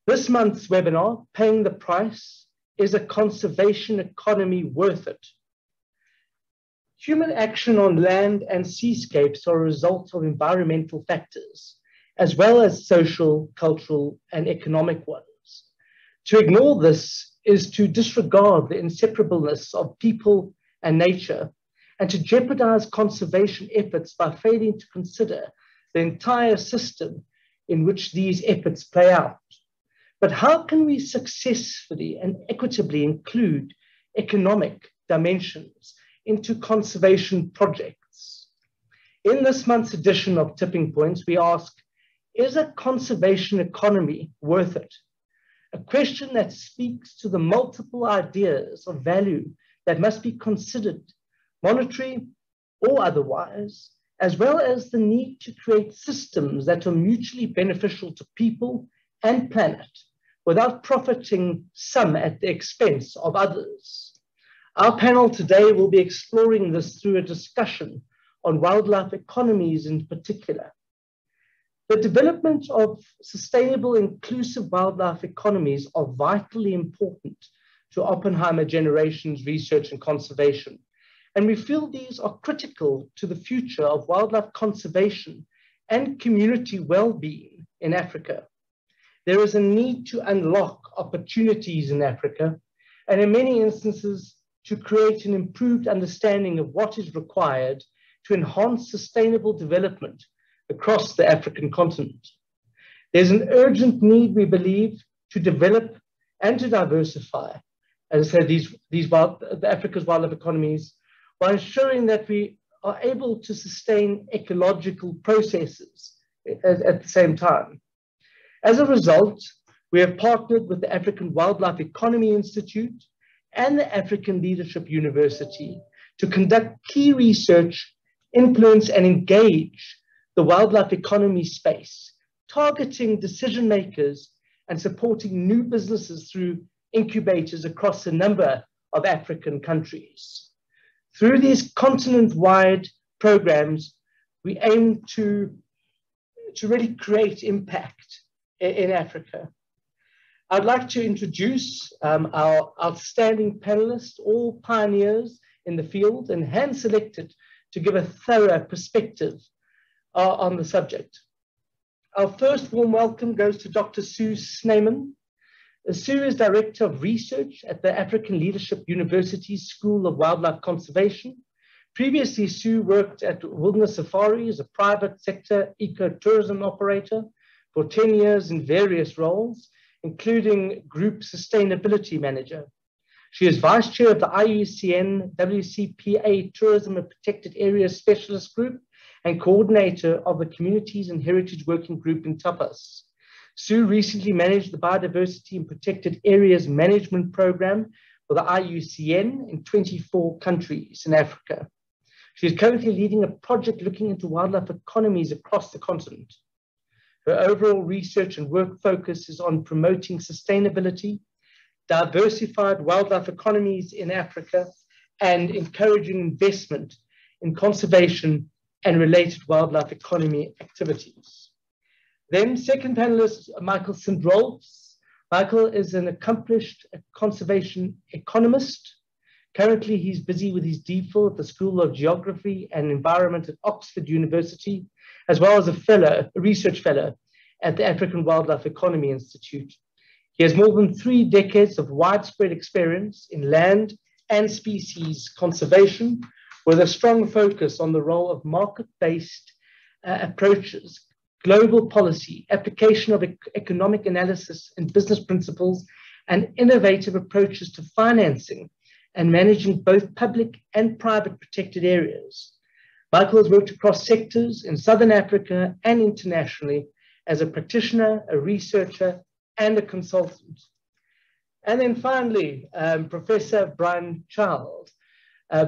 This month's webinar, Paying the Price, is a conservation economy worth it? Human action on land and seascapes are a result of environmental factors, as well as social, cultural, and economic ones. To ignore this is to disregard the inseparableness of people and nature, and to jeopardize conservation efforts by failing to consider the entire system in which these efforts play out. But how can we successfully and equitably include economic dimensions into conservation projects? In this month's edition of Tipping Points, we ask, is a conservation economy worth it? A question that speaks to the multiple ideas of value that must be considered, monetary or otherwise, as well as the need to create systems that are mutually beneficial to people and planet, without profiting some at the expense of others. Our panel today will be exploring this through a discussion on wildlife economies in particular. The development of sustainable, inclusive wildlife economies are vitally important to Oppenheimer generation's research and conservation, and we feel these are critical to the future of wildlife conservation and community well-being in Africa. There is a need to unlock opportunities in Africa, and in many instances, to create an improved understanding of what is required to enhance sustainable development across the African continent. There's an urgent need, we believe, to develop and to diversify, as I said, Africa's wildlife economies, by ensuring that we are able to sustain ecological processes at the same time. As a result, we have partnered with the African Wildlife Economy Institute and the African Leadership University to conduct key research, influence, and engage the wildlife economy space, targeting decision makers and supporting new businesses through incubators across a number of African countries. Through these continent-wide programs, we aim to really create impact in Africa. I'd like to introduce our outstanding panelists, all pioneers in the field and hand-selected to give a thorough perspective on the subject. Our first warm welcome goes to Dr. Susan Snyman. Sue is Director of Research at the African Leadership University School of Wildlife Conservation. Previously, Sue worked at Wilderness Safari as a private sector ecotourism operator for 10 years in various roles, including Group Sustainability Manager. She is Vice Chair of the IUCN WCPA Tourism and Protected Areas Specialist Group and Coordinator of the Communities and Heritage Working Group in TAPAS. Sue recently managed the Biodiversity and Protected Areas Management Program for the IUCN in 24 countries in Africa. She is currently leading a project looking into wildlife economies across the continent. Her overall research and work focus is on promoting sustainability, diversified wildlife economies in Africa, and encouraging investment in conservation and related wildlife economy activities. Then second panelist, Michael Sas-Rolfes. Michael is an accomplished conservation economist. Currently, he's busy with his DPhil at the School of Geography and Environment at Oxford University, as well as a research fellow at the African Wildlife Economy Institute. He has more than 3 decades of widespread experience in land and species conservation, with a strong focus on the role of market-based approaches, global policy, application of economic analysis and business principles, and innovative approaches to financing and managing both public and private protected areas. Michael has worked across sectors in Southern Africa and internationally as a practitioner, a researcher, and a consultant. And then finally, Professor Brian Child.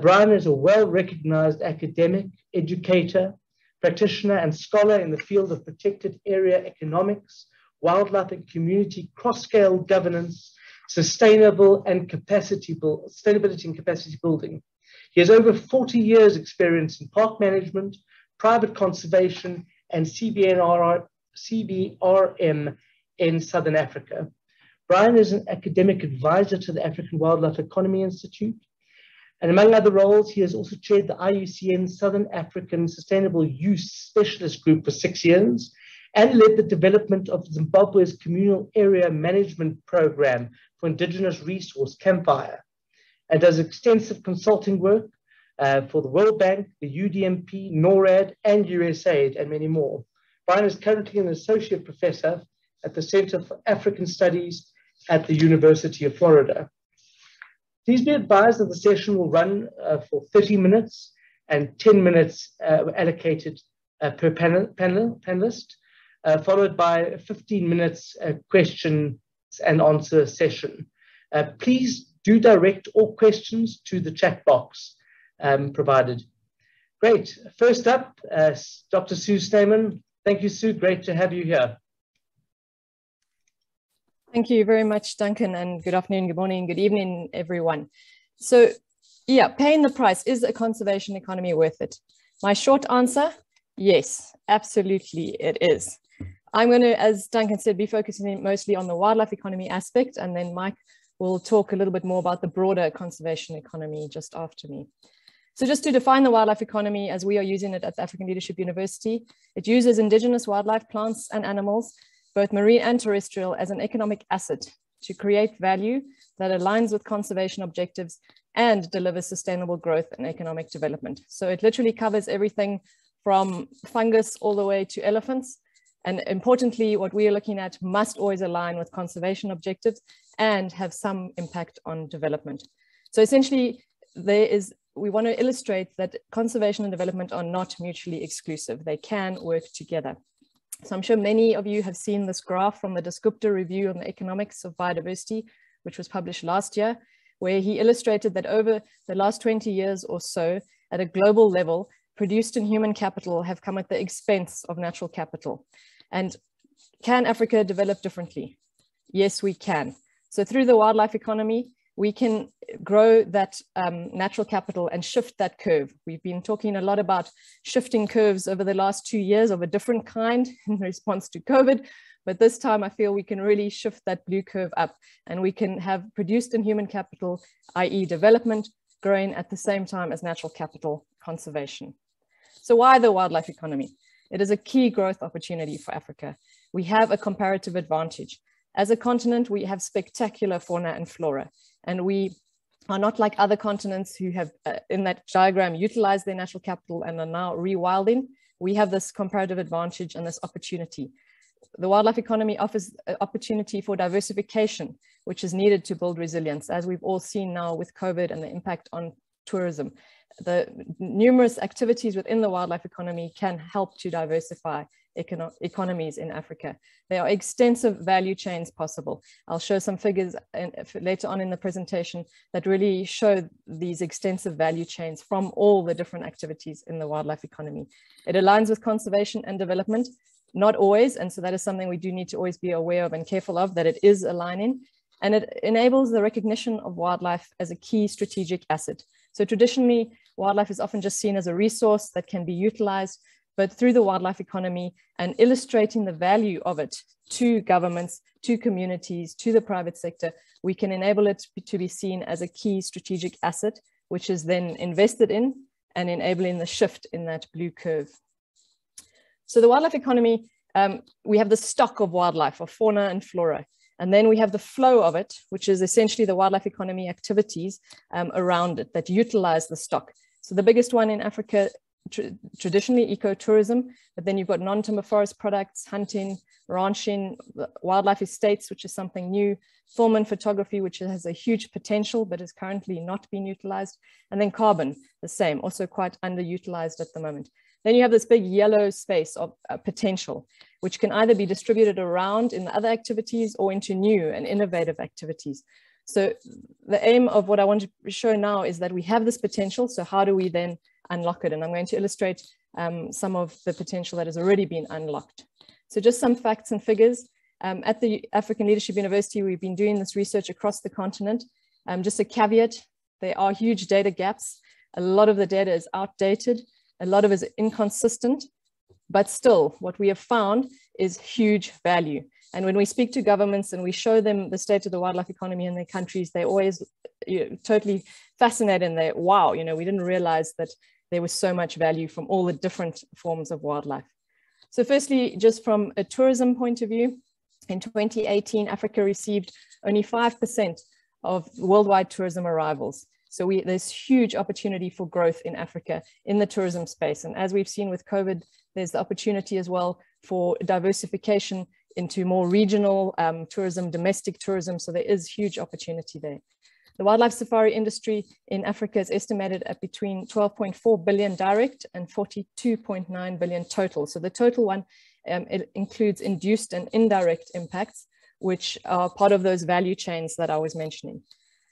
Brian is a well-recognized academic, educator, practitioner, and scholar in the field of protected area economics, wildlife and community cross-scale governance, sustainability and capacity building. He has over 40 years experience in park management, private conservation, and CBRM in Southern Africa. Brian is an academic advisor to the African Wildlife Economy Institute. And among other roles, he has also chaired the IUCN Southern African Sustainable Use Specialist Group for 6 years and led the development of Zimbabwe's Communal Area Management Program for Indigenous Resource, Campfire, and does extensive consulting work for the World Bank, the UDMP, NORAD, and USAID, and many more. Brian is currently an associate professor at the Center for African Studies at the University of Florida. Please be advised that the session will run for 30 minutes and 10 minutes allocated per panelist, followed by 15 minutes question and answer session. Please do direct all questions to the chat box provided. Great. First up, Dr. Susan Snyman. Thank you, Sue. Great to have you here. Thank you very much, Duncan, and good afternoon, good morning, good evening, everyone. So, yeah, paying the price, is a conservation economy worth it? My short answer, yes, absolutely it is. I'm going to, as Duncan said, be focusing mostly on the wildlife economy aspect, and then Mike will talk a little bit more about the broader conservation economy just after me. So just to define the wildlife economy as we are using it at the African Leadership University, it uses indigenous wildlife, plants and animals, both marine and terrestrial, as an economic asset to create value that aligns with conservation objectives and delivers sustainable growth and economic development. So it literally covers everything from fungus all the way to elephants. And importantly, what we are looking at must always align with conservation objectives and have some impact on development. So essentially, we want to illustrate that conservation and development are not mutually exclusive. They can work together. So I'm sure many of you have seen this graph from the Dasgupta Review on the Economics of Biodiversity, which was published last year, where he illustrated that over the last 20 years or so, at a global level, produced and human capital have come at the expense of natural capital. And can Africa develop differently? Yes, we can. So through the wildlife economy, we can grow that natural capital and shift that curve. We've been talking a lot about shifting curves over the last 2 years of a different kind in response to COVID, but this time I feel we can really shift that blue curve up and we can have produced and human capital, i.e. development, growing at the same time as natural capital conservation. So why the wildlife economy? It is a key growth opportunity for Africa. We have a comparative advantage. As a continent, we have spectacular fauna and flora, and we are not like other continents who have, in that diagram, utilized their natural capital and are now rewilding. We have this comparative advantage and this opportunity. The wildlife economy offers an opportunity for diversification, which is needed to build resilience, as we've all seen now with COVID and the impact on tourism. The numerous activities within the wildlife economy can help to diversify economies in Africa. There are extensive value chains possible. I'll show some figures later on in the presentation that really show these extensive value chains from all the different activities in the wildlife economy. It aligns with conservation and development, not always, and so that is something we do need to always be aware of and careful of, that it is aligning, and it enables the recognition of wildlife as a key strategic asset. So traditionally, wildlife is often just seen as a resource that can be utilized, but through the wildlife economy and illustrating the value of it to governments, to communities, to the private sector, we can enable it to be seen as a key strategic asset, which is then invested in and enabling the shift in that blue curve. So the wildlife economy, we have the stock of wildlife, of fauna and flora, and then we have the flow of it, which is essentially the wildlife economy activities around it that utilize the stock. So the biggest one in Africa, traditionally ecotourism, but then you've got non-timber forest products, hunting, ranching, wildlife estates, which is something new, film and photography, which has a huge potential, but is currently not being utilized, and then carbon, the same, also quite underutilized at the moment. Then you have this big yellow space of potential, which can either be distributed around in the other activities or into new and innovative activities. So the aim of what I want to show now is that we have this potential. So how do we then unlock it? And I'm going to illustrate some of the potential that has already been unlocked. So just some facts and figures. At the African Leadership University, we've been doing this research across the continent. Just a caveat, there are huge data gaps. A lot of the data is outdated. A lot of it is inconsistent, but still what we have found is huge value. And when we speak to governments and we show them the state of the wildlife economy in their countries, they always totally fascinated and they, wow, you know, we didn't realize that there was so much value from all the different forms of wildlife. So firstly, just from a tourism point of view, in 2018, Africa received only 5% of worldwide tourism arrivals. So there's huge opportunity for growth in Africa in the tourism space. And as we've seen with COVID, there's the opportunity as well for diversification into more regional tourism, domestic tourism. So there is huge opportunity there. The wildlife safari industry in Africa is estimated at between 12.4 billion direct and 42.9 billion total. So the total one, it includes induced and indirect impacts, which are part of those value chains that I was mentioning.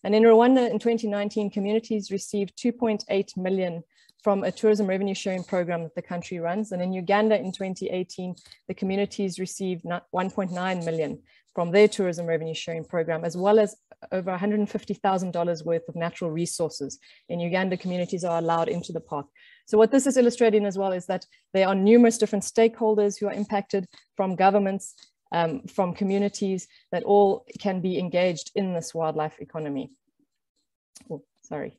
And in Rwanda in 2019, communities received 2.8 million from a tourism revenue sharing program that the country runs. And in Uganda in 2018, the communities received 1.9 million from their tourism revenue sharing program, as well as over $150,000 worth of natural resources. In Uganda, communities are allowed into the park. So what this is illustrating as well is that there are numerous different stakeholders who are impacted, from governments, from communities, that all can be engaged in this wildlife economy. Oh, sorry.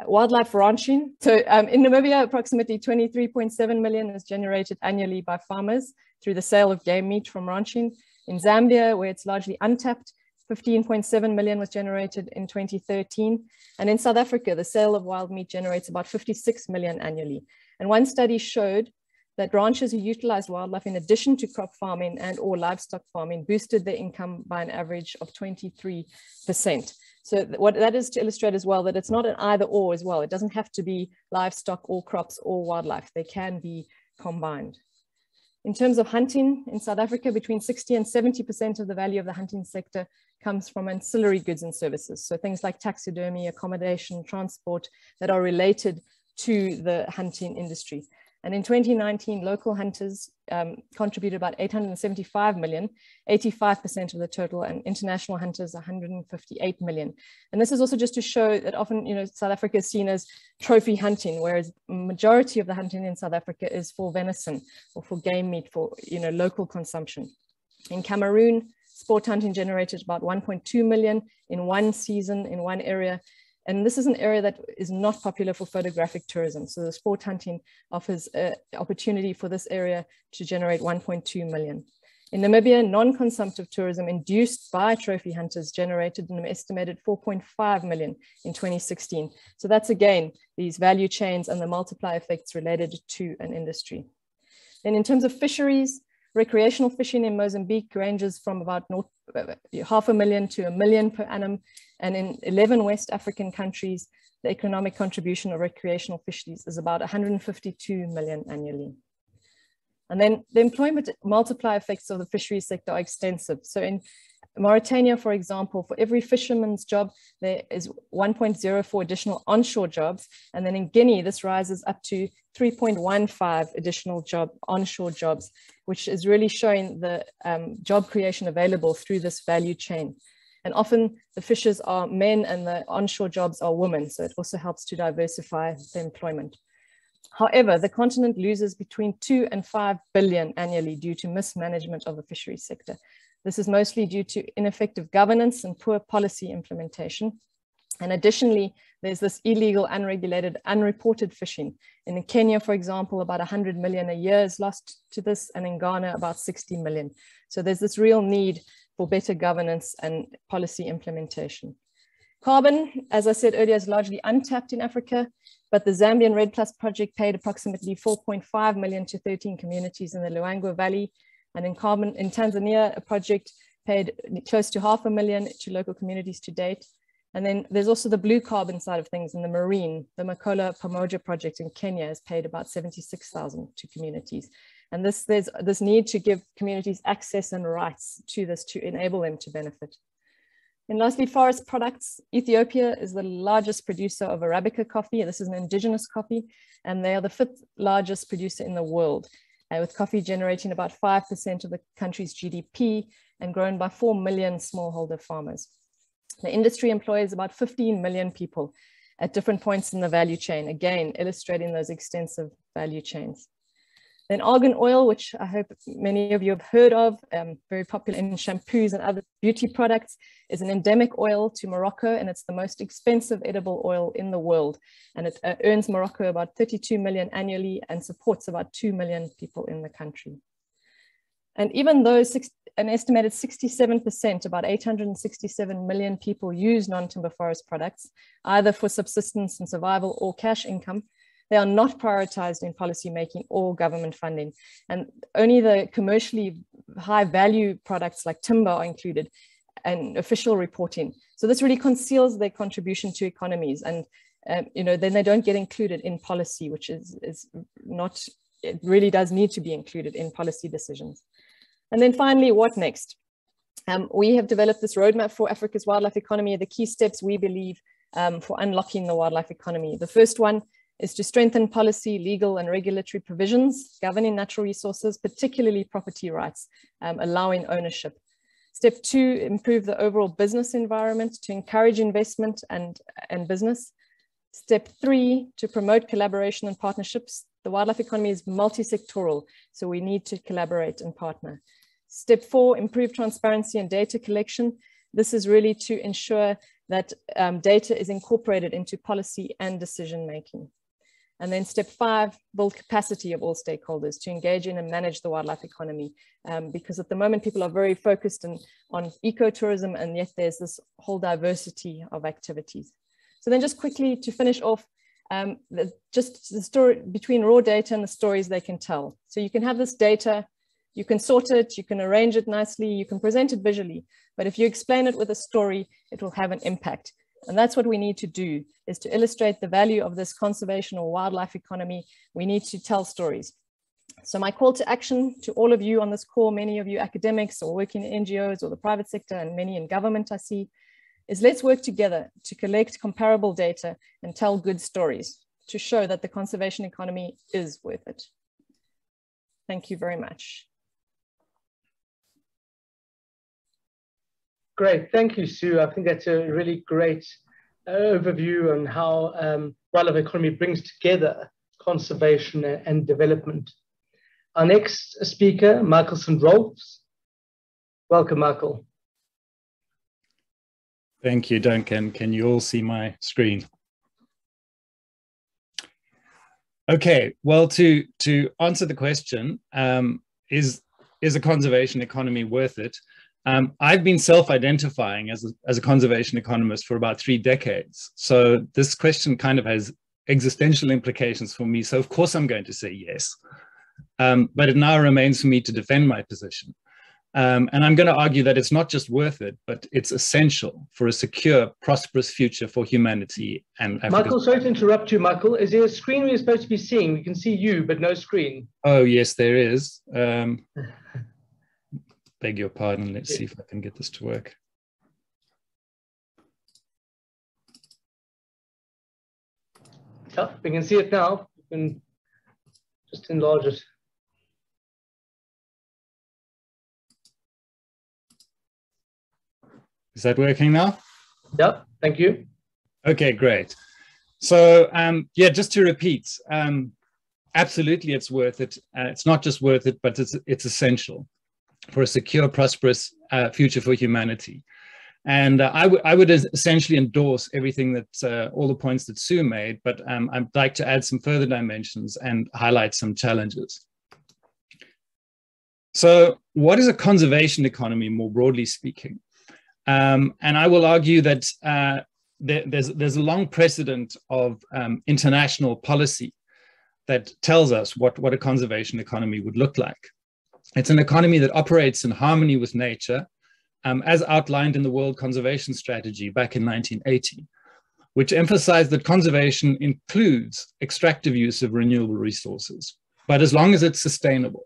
Wildlife ranching. So in Namibia, approximately 23.7 million is generated annually by farmers through the sale of game meat from ranching. In Zambia, where it's largely untapped, 15.7 million was generated in 2013. And in South Africa, the sale of wild meat generates about 56 million annually. And one study showed that ranchers who utilized wildlife in addition to crop farming and or livestock farming boosted their income by an average of 23%. So what that is to illustrate as well, that it's not an either or as well. It doesn't have to be livestock or crops or wildlife. They can be combined. In terms of hunting in South Africa, between 60 and 70% of the value of the hunting sector comes from ancillary goods and services. So things like taxidermy, accommodation, transport that are related to the hunting industry. And in 2019, local hunters contributed about 875 million, 85% of the total, and international hunters 158 million. And this is also just to show that often, you know, South Africa is seen as trophy hunting, whereas majority of the hunting in South Africa is for venison or for game meat for, you know, local consumption. In Cameroon, sport hunting generated about 1.2 million in one season in one area. And this is an area that is not popular for photographic tourism. So the sport hunting offers an opportunity for this area to generate 1.2 million. In Namibia, non-consumptive tourism induced by trophy hunters generated an estimated 4.5 million in 2016. So that's again, these value chains and the multiplier effects related to an industry. Then in terms of fisheries, recreational fishing in Mozambique ranges from about 500,000 to 1 million per annum. And in 11 West African countries, the economic contribution of recreational fisheries is about 152 million annually. And then the employment multiplier effects of the fisheries sector are extensive. So in Mauritania, for example, for every fisherman's job, there is 1.04 additional onshore jobs. And then in Guinea, this rises up to 3.15 additional onshore jobs, which is really showing the job creation available through this value chain. And often the fishers are men and the onshore jobs are women. So it also helps to diversify the employment. However, the continent loses between 2 and 5 billion annually due to mismanagement of the fisheries sector. This is mostly due to ineffective governance and poor policy implementation. And additionally, there's this illegal, unregulated, unreported fishing. In Kenya, for example, about 100 million a year is lost to this, and in Ghana, about 60 million. So there's this real need for better governance and policy implementation. Carbon, as I said earlier, is largely untapped in Africa, but the Zambian Red Plus project paid approximately 4.5 million to 13 communities in the Luangwa Valley. And in Tanzania, a project paid close to 500,000 to local communities to date. And then there's also the blue carbon side of things in the marine. The Makola Pamoja project in Kenya has paid about 76,000 to communities. And there's this need to give communities access and rights to this to enable them to benefit. And lastly, forest products. Ethiopia is the largest producer of Arabica coffee. This is an indigenous coffee, and they are the 5th largest producer in the world, with coffee generating about 5% of the country's GDP and grown by 4 million smallholder farmers. The industry employs about 15 million people at different points in the value chain, again, illustrating those extensive value chains. Then argan oil, which I hope many of you have heard of, very popular in shampoos and other beauty products, is an endemic oil to Morocco, and it's the most expensive edible oil in the world. And it earns Morocco about 32 million annually and supports about 2 million people in the country. And even though an estimated 67%, about 867 million people use non-timber forest products, either for subsistence and survival or cash income, they are not prioritized in policy making or government funding. And only the commercially high value products like timber are included in official reporting. So this really conceals their contribution to economies. And then they don't get included in policy, which is not, it really does need to be included in policy decisions. And then finally, what next? We have developed this roadmap for Africa's wildlife economy, the key steps we believe for unlocking the wildlife economy. The first one is to strengthen policy, legal and regulatory provisions governing natural resources, particularly property rights, allowing ownership. Step 2, improve the overall business environment to encourage investment and business. Step 3, to promote collaboration and partnerships. The wildlife economy is multi-sectoral, so we need to collaborate and partner. Step 4, improve transparency and data collection. This is really to ensure that data is incorporated into policy and decision making. And then step 5, build capacity of all stakeholders to engage in and manage the wildlife economy. Because at the moment, people are very focused on ecotourism, and yet there's this whole diversity of activities. So then just quickly to finish off, just the story between raw data and the stories they can tell. So you can have this data, you can sort it, you can arrange it nicely, you can present it visually, but if you explain it with a story, it will have an impact. And that's what we need to do, is to illustrate the value of this conservation or wildlife economy. We need to tell stories. So my call to action to all of you on this call, many of you academics or working in NGOs or the private sector and many in government I see, is let's work together to collect comparable data and tell good stories to show that the conservation economy is worth it. Thank you very much. Great, thank you, Sue. I think that's a really great overview on how wildlife economy brings together conservation and development. Our next speaker, Michael Sas-Rolfes. Welcome, Michael. Thank you, Duncan. Can you all see my screen? Okay, well, to answer the question, is a conservation economy worth it? I've been self-identifying as a conservation economist for about 3 decades. So this question kind of has existential implications for me. So of course I'm going to say yes. But it now remains for me to defend my position. And I'm going to argue that it's not just worth it, but it's essential for a secure, prosperous future for humanity and Africa. Michael, sorry to interrupt you, Michael. Is there a screen we're supposed to be seeing? We can see you, but no screen. Oh, yes, there is. Beg your pardon. Let's see if I can get this to work. Yeah, we can see it now. We can just enlarge it. Is that working now? Yeah, thank you. Okay, great. So yeah, just to repeat, absolutely it's worth it. It's not just worth it, but it's essential for a secure, prosperous future for humanity. And I would essentially endorse everything that, all the points that Sue made, but I'd like to add some further dimensions and highlight some challenges. So what is a conservation economy, more broadly speaking? And I will argue that there's a long precedent of international policy that tells us what a conservation economy would look like. It's an economy that operates in harmony with nature, as outlined in the World Conservation Strategy back in 1980, which emphasized that conservation includes extractive use of renewable resources, but as long as it's sustainable.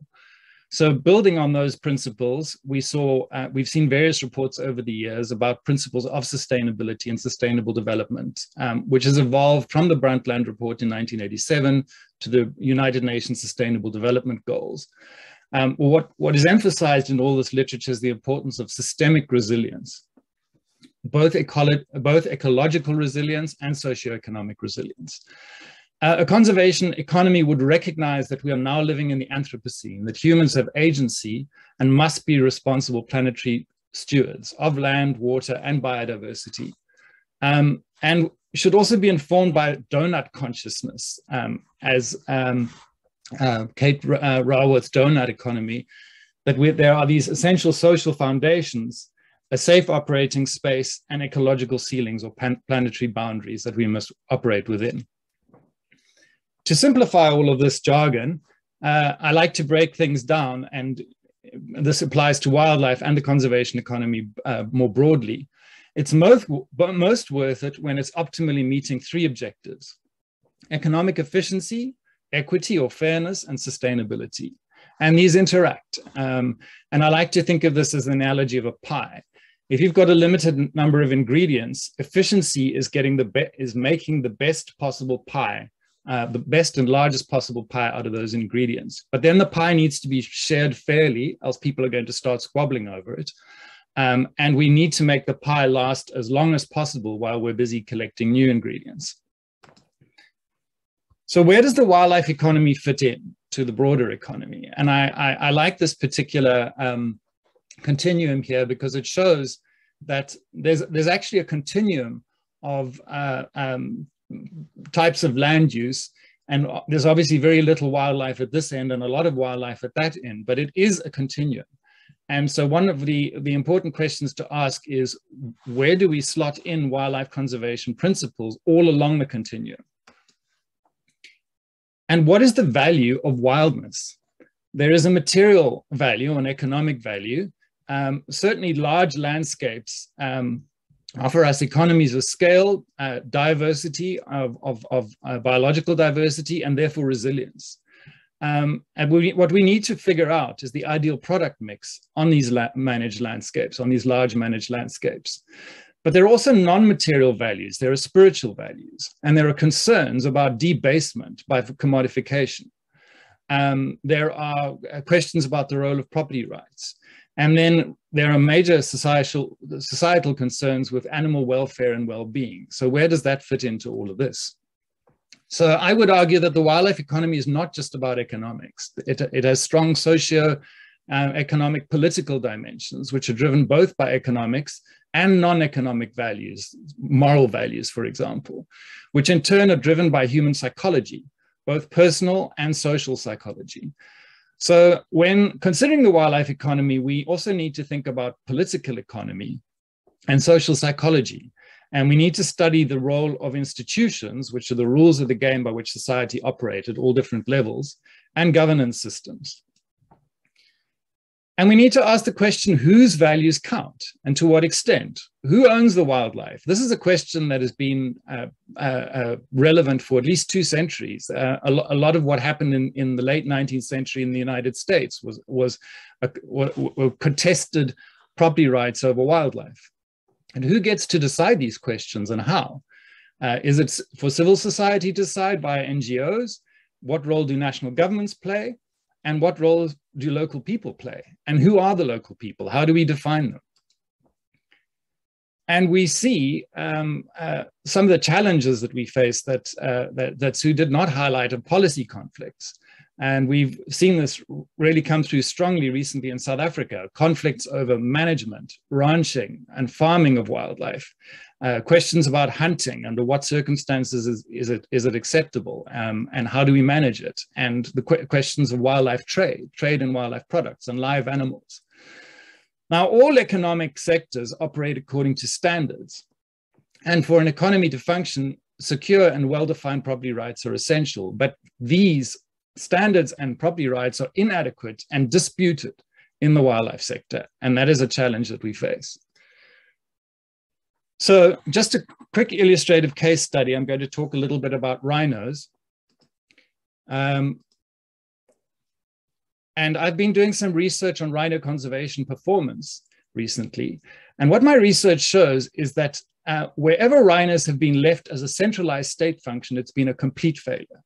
So building on those principles, we've seen various reports over the years about principles of sustainability and sustainable development, which has evolved from the Brundtland Report in 1987 to the United Nations Sustainable Development Goals. What is emphasized in all this literature is the importance of systemic resilience, both ecological resilience and socioeconomic resilience. A conservation economy would recognize that we are now living in the Anthropocene, that humans have agency and must be responsible planetary stewards of land, water, and biodiversity. And should also be informed by donut consciousness, as Kate Raworth's donut economy, that there are these essential social foundations, a safe operating space, and ecological ceilings or planetary boundaries that we must operate within. To simplify all of this jargon, I like to break things down, and this applies to wildlife and the conservation economy more broadly. It's most worth it when it's optimally meeting three objectives: economic efficiency, equity or fairness, and sustainability. And these interact. And I like to think of this as an analogy of a pie. If you've got a limited number of ingredients, efficiency is making the best possible pie, the best and largest possible pie out of those ingredients. But then the pie needs to be shared fairly, else people are going to start squabbling over it. And we need to make the pie last as long as possible while we're busy collecting new ingredients. So where does the wildlife economy fit in to the broader economy? And I like this particular continuum here because it shows that there's actually a continuum of types of land use, and there's obviously very little wildlife at this end and a lot of wildlife at that end, but it is a continuum. And so one of the important questions to ask is, where do we slot in wildlife conservation principles all along the continuum? And what is the value of wildness? There is a material value, an economic value. Certainly large landscapes offer us economies of scale, diversity of biological diversity, and therefore resilience. And what we need to figure out is the ideal product mix on these managed landscapes, on these large managed landscapes. But there are also non-material values, there are spiritual values, and there are concerns about debasement by commodification. There are questions about the role of property rights. And then there are major societal concerns with animal welfare and well-being. So where does that fit into all of this? So I would argue that the wildlife economy is not just about economics. It has strong socio-economic political dimensions, which are driven both by economics and non-economic values, moral values, for example, which in turn are driven by human psychology, both personal and social psychology. So when considering the wildlife economy, we also need to think about political economy and social psychology. And we need to study the role of institutions, which are the rules of the game by which society operates at all different levels, and governance systems. And we need to ask the question, whose values count and to what extent? Who owns the wildlife? This is a question that has been relevant for at least 2 centuries. A lot of what happened in the late 19th century in the United States were contested property rights over wildlife. And who gets to decide these questions and how? Is it for civil society to decide via NGOs? What role do national governments play? And what roles do local people play? And who are the local people? How do we define them? And we see some of the challenges that we face that Sue did not highlight of policy conflicts. And we've seen this really come through strongly recently in South Africa, conflicts over management, ranching, and farming of wildlife, questions about hunting, under what circumstances is it acceptable, and how do we manage it, and the questions of wildlife trade in wildlife products and live animals. Now, all economic sectors operate according to standards, and for an economy to function, secure and well-defined property rights are essential, but these standards and property rights are inadequate and disputed in the wildlife sector, and that is a challenge that we face. So just a quick illustrative case study. I'm going to talk a little bit about rhinos. And I've been doing some research on rhino conservation performance recently. And what my research shows is that wherever rhinos have been left as a centralized state function, it's been a complete failure.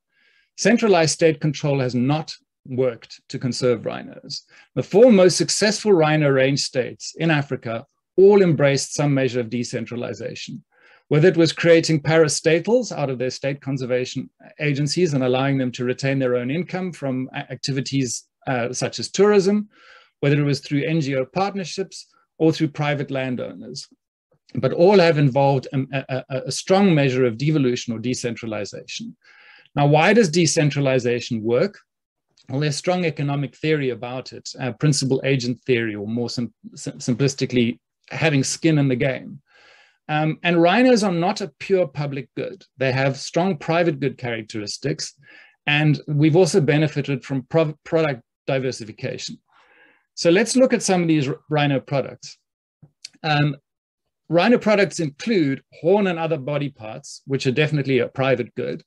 Centralized state control has not worked to conserve rhinos. The 4 most successful rhino range states in Africa all embraced some measure of decentralization. whether it was creating parastatals out of their state conservation agencies and allowing them to retain their own income from activities such as tourism, whether it was through NGO partnerships or through private landowners. But all have involved a strong measure of devolution or decentralization. Now, why does decentralization work? Well, there's strong economic theory about it, principal agent theory, or more simplistically, having skin in the game. And rhinos are not a pure public good. They have strong private good characteristics, and we've also benefited from product diversification. So let's look at some of these rhino products. Rhino products include horn and other body parts, which are definitely a private good.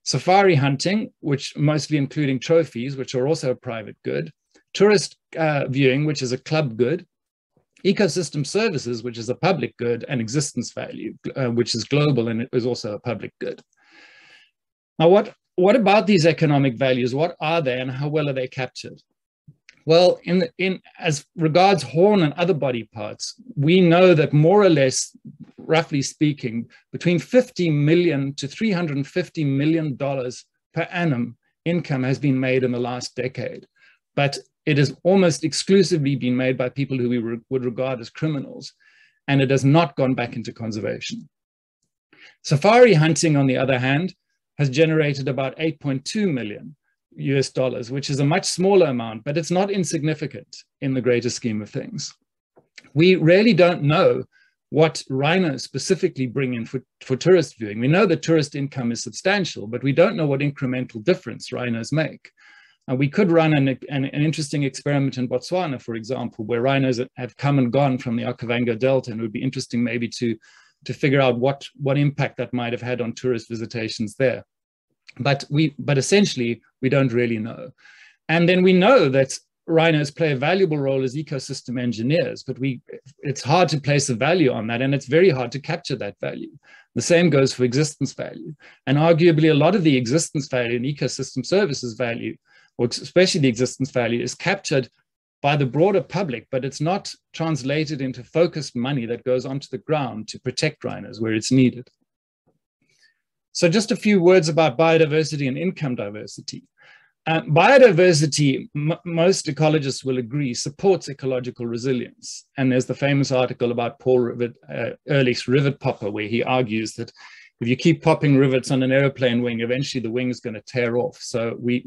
Safari hunting, which mostly including trophies, which are also a private good. Tourist viewing, which is a club good. Ecosystem services, which is a public good, and existence value, which is global and it is also a public good. Now, what about these economic values? What are they and how well are they captured? Well, as regards horn and other body parts, we know that more or less, roughly speaking, between $50 million to $350 million per annum income has been made in the last decade. But it has almost exclusively been made by people who we would regard as criminals, and it has not gone back into conservation. Safari hunting, on the other hand, has generated about $8.2 million US, which is a much smaller amount, but it's not insignificant in the greater scheme of things. We really don't know what rhinos specifically bring in for tourist viewing. We know that tourist income is substantial, but we don't know what incremental difference rhinos make. We could run an interesting experiment in Botswana, for example, where rhinos have come and gone from the Okavango Delta, and it would be interesting maybe to figure out what impact that might have had on tourist visitations there. But essentially, we don't really know. And then we know that rhinos play a valuable role as ecosystem engineers, but it's hard to place a value on that, and it's very hard to capture that value. The same goes for existence value. And arguably, a lot of the existence value and ecosystem services value, or especially the existence value, is captured by the broader public, but it's not translated into focused money that goes onto the ground to protect rhinos where it's needed. So just a few words about biodiversity and income diversity. Biodiversity, most ecologists will agree, supports ecological resilience. And there's the famous article about Paul Ehrlich's rivet popper, where he argues that if you keep popping rivets on an airplane wing, eventually the wing is going to tear off. So we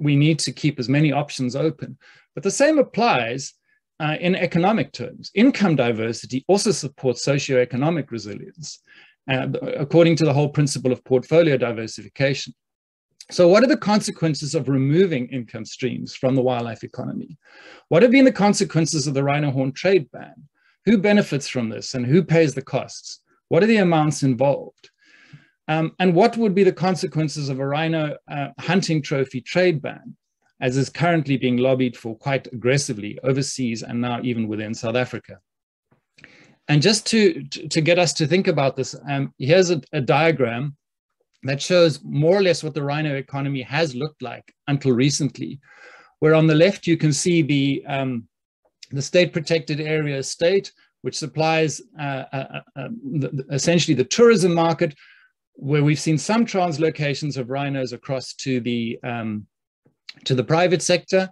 need to keep as many options open. But the same applies in economic terms. Income diversity also supports socioeconomic resilience, according to the whole principle of portfolio diversification. So what are the consequences of removing income streams from the wildlife economy? What have been the consequences of the rhino horn trade ban? Who benefits from this and who pays the costs? What are the amounts involved? And what would be the consequences of a rhino hunting trophy trade ban, as is currently being lobbied for quite aggressively overseas and now even within South Africa? And just to get us to think about this, here's a diagram that shows more or less what the rhino economy has looked like until recently, where on the left you can see the state protected area state, which supplies essentially the tourism market, where we've seen some translocations of rhinos across to the private sector,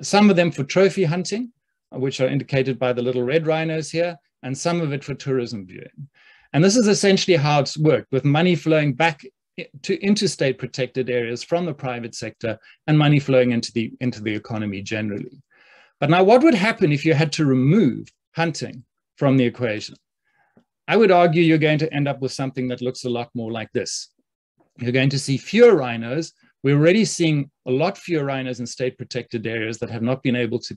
some of them for trophy hunting, which are indicated by the little red rhinos here, and some of it for tourism viewing. And this is essentially how it's worked, with money flowing back into state protected areas from the private sector and money flowing into the economy generally. But now what would happen if you had to remove hunting from the equation? I would argue you're going to end up with something that looks a lot more like this. You're going to see fewer rhinos. We're already seeing a lot fewer rhinos in state protected areas that have not been able to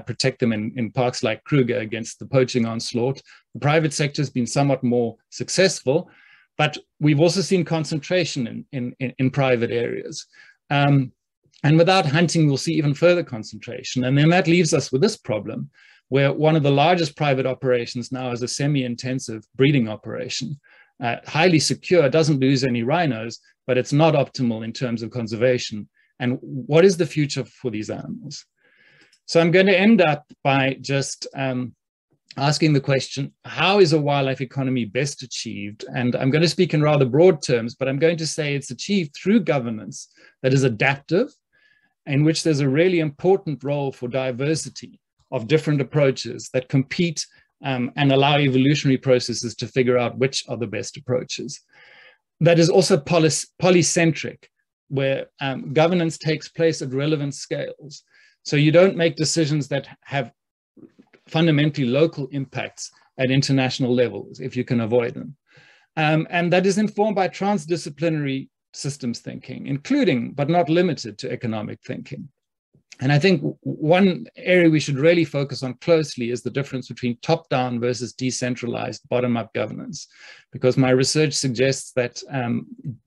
protect them in parks like Kruger against the poaching onslaught. The private sector has been somewhat more successful, but we've also seen concentration in private areas. And without hunting, we'll see even further concentration. And then that leaves us with this problem, where one of the largest private operations now is a semi-intensive breeding operation. Highly secure, doesn't lose any rhinos, but it's not optimal in terms of conservation. And what is the future for these animals? So I'm going to end up by just asking the question, how is a wildlife economy best achieved? And I'm going to speak in rather broad terms, but I'm going to say it's achieved through governance that is adaptive, in which there's a really important role for diversity of different approaches that compete and allow evolutionary processes to figure out which are the best approaches. That is also polycentric, where governance takes place at relevant scales. So you don't make decisions that have fundamentally local impacts at international levels if you can avoid them. And that is informed by transdisciplinary systems thinking, including, but not limited to, economic thinking. And I think one area we should really focus on closely is the difference between top-down versus decentralized bottom-up governance, because my research suggests that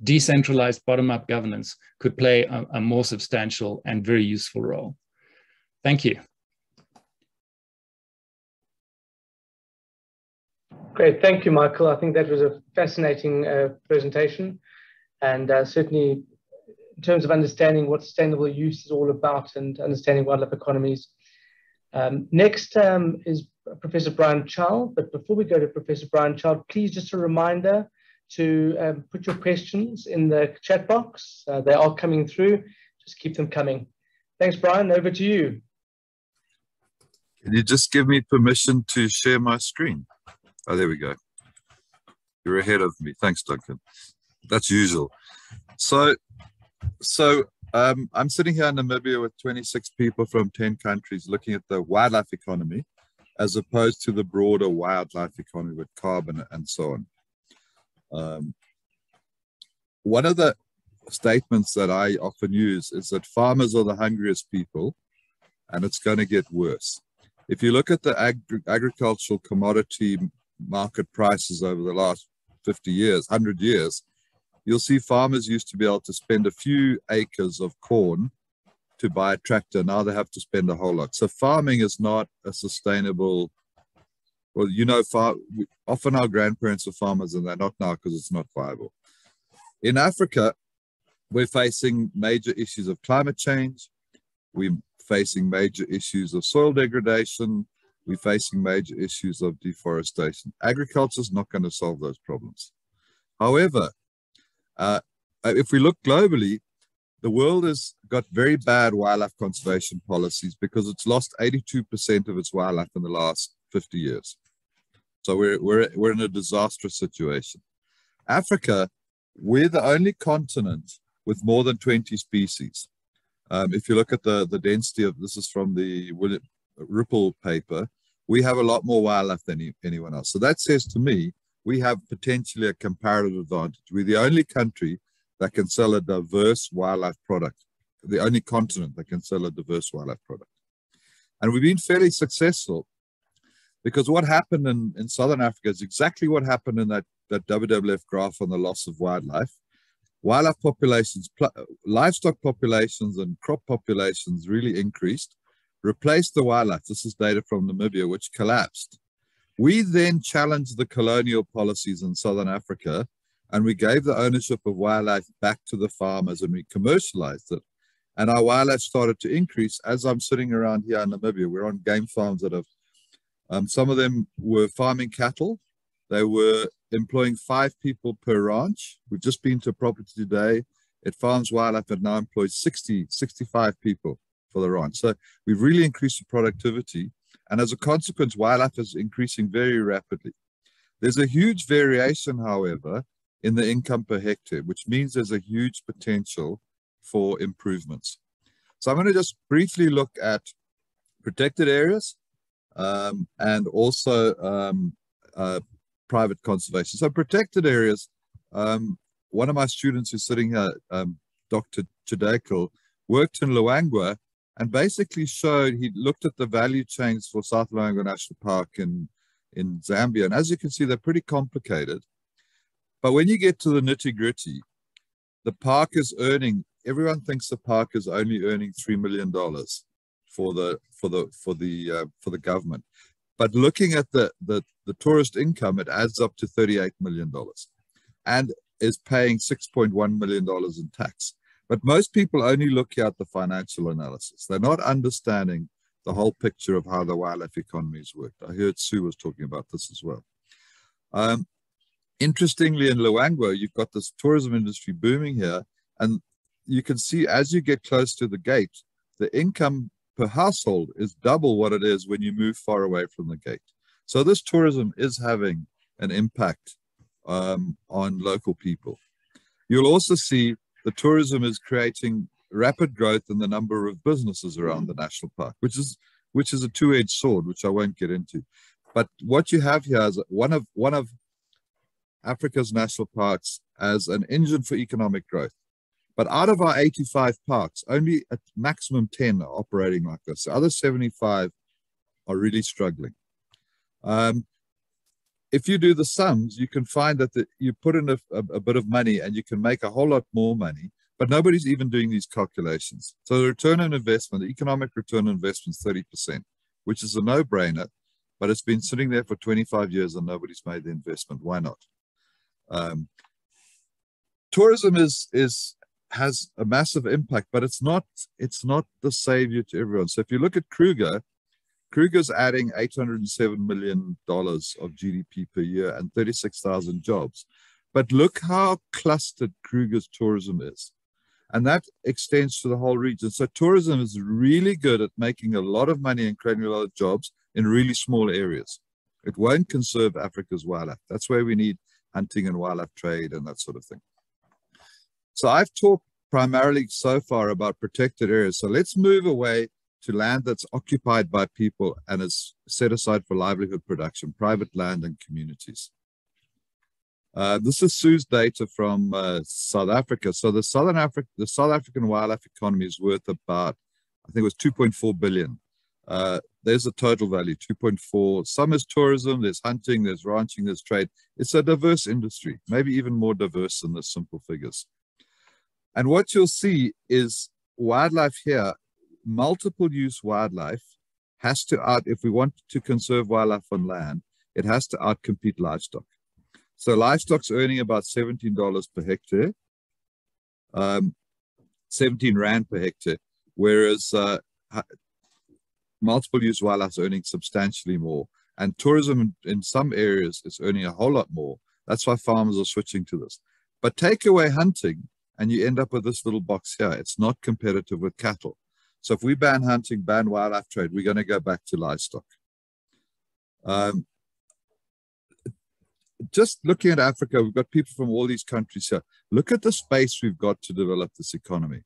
decentralized bottom-up governance could play a more substantial and very useful role. Thank you. Great, thank you, Michael. I think that was a fascinating presentation, and certainly in terms of understanding what sustainable use is all about and understanding wildlife economies. Next is Professor Brian Child, but before we go to Professor Brian Child, please just a reminder to put your questions in the chat box. They are coming through, just keep them coming. Thanks, Brian, over to you. Can you just give me permission to share my screen? Oh, there we go. You're ahead of me. Thanks, Duncan. That's usual. So I'm sitting here in Namibia with 26 people from 10 countries looking at the wildlife economy as opposed to the broader wildlife economy with carbon and so on. One of the statements that I often use is that farmers are the hungriest people, and it's going to get worse. If you look at the agricultural commodity market prices over the last 50 years, 100 years, you'll see farmers used to be able to spend a few acres of corn to buy a tractor. Now they have to spend a whole lot. So farming is not a sustainable, well, you know, often our grandparents are farmers and they're not now because it's not viable. In Africa, we're facing major issues of climate change. We're facing major issues of soil degradation. We're facing major issues of deforestation. Agriculture is not going to solve those problems. However, if we look globally, the world has got very bad wildlife conservation policies because it's lost 82% of its wildlife in the last 50 years. So we're in a disastrous situation. Africa, we're the only continent with more than 20 species. If you look at the density of, this is from the Ripple paper, we have a lot more wildlife than anyone else. So that says to me, we have potentially a comparative advantage. We're the only country that can sell a diverse wildlife product, the only continent that can sell a diverse wildlife product. And we've been fairly successful because what happened in Southern Africa is exactly what happened in that WWF graph on the loss of wildlife. Wildlife populations, livestock populations and crop populations really increased, replaced the wildlife. This is data from Namibia, which collapsed. We then challenged the colonial policies in Southern Africa, and we gave the ownership of wildlife back to the farmers, and we commercialized it. And our wildlife started to increase. As I'm sitting around here in Namibia, we're on game farms that have, some of them were farming cattle. They were employing 5 people per ranch. We've just been to a property today. It farms wildlife that now employs 65 people for the ranch. So we've really increased the productivity. And as a consequence, wildlife is increasing very rapidly. There's a huge variation, however, in the income per hectare, which means there's a huge potential for improvements. So I'm going to just briefly look at protected areas and also private conservation. So protected areas, one of my students who's sitting here, Dr. Chidekel, worked in Luangwa and basically showed, he looked at the value chains for South Luangwa National Park in Zambia. And as you can see, they're pretty complicated. But when you get to the nitty-gritty, the park is earning, everyone thinks the park is only earning $3 million for the government. But looking at the tourist income, it adds up to $38 million and is paying $6.1 million in tax. But most people only look at the financial analysis. They're not understanding the whole picture of how the wildlife economies work. I heard Sue was talking about this as well. Interestingly, in Luangwa, you've got this tourism industry booming here, and you can see as you get close to the gate, the income per household is double what it is when you move far away from the gate. So this tourism is having an impact on local people. You'll also see the tourism is creating rapid growth in the number of businesses around the national park, which is a two-edged sword, which I won't get into. But what you have here is one of Africa's national parks as an engine for economic growth. But out of our 85 parks, only at maximum 10 are operating like this. The other 75 are really struggling. If you do the sums, you can find that you put in a bit of money and you can make a whole lot more money, but nobody's even doing these calculations. So the return on investment, the economic return on investment is 30%, which is a no-brainer, but it's been sitting there for 25 years and nobody's made the investment. Why not? Tourism has a massive impact, but it's not the savior to everyone. So if you look at Kruger's adding $807 million of GDP per year and 36,000 jobs. But look how clustered Kruger's tourism is. And that extends to the whole region. So tourism is really good at making a lot of money and creating a lot of jobs in really small areas. It won't conserve Africa's wildlife. That's where we need hunting and wildlife trade and that sort of thing. So I've talked primarily so far about protected areas. So let's move away to land that's occupied by people and is set aside for livelihood production, private land and communities. This is Sue's data from South Africa. So the South African wildlife economy is worth about, I think it was 2.4 billion. There's a total value, 2.4. Some is tourism, there's hunting, there's ranching, there's trade. It's a diverse industry, maybe even more diverse than the simple figures. And what you'll see is wildlife here, multiple use wildlife has to if we want to conserve wildlife on land, it has to outcompete livestock. So livestock's earning about $17 per hectare, 17 Rand per hectare, whereas multiple use wildlife's earning substantially more. And tourism in some areas is earning a whole lot more. That's why farmers are switching to this. But take away hunting and you end up with this little box here. It's not competitive with cattle. So if we ban hunting, ban wildlife trade, we're going to go back to livestock. Just looking at Africa, we've got people from all these countries here. Look at the space we've got to develop this economy.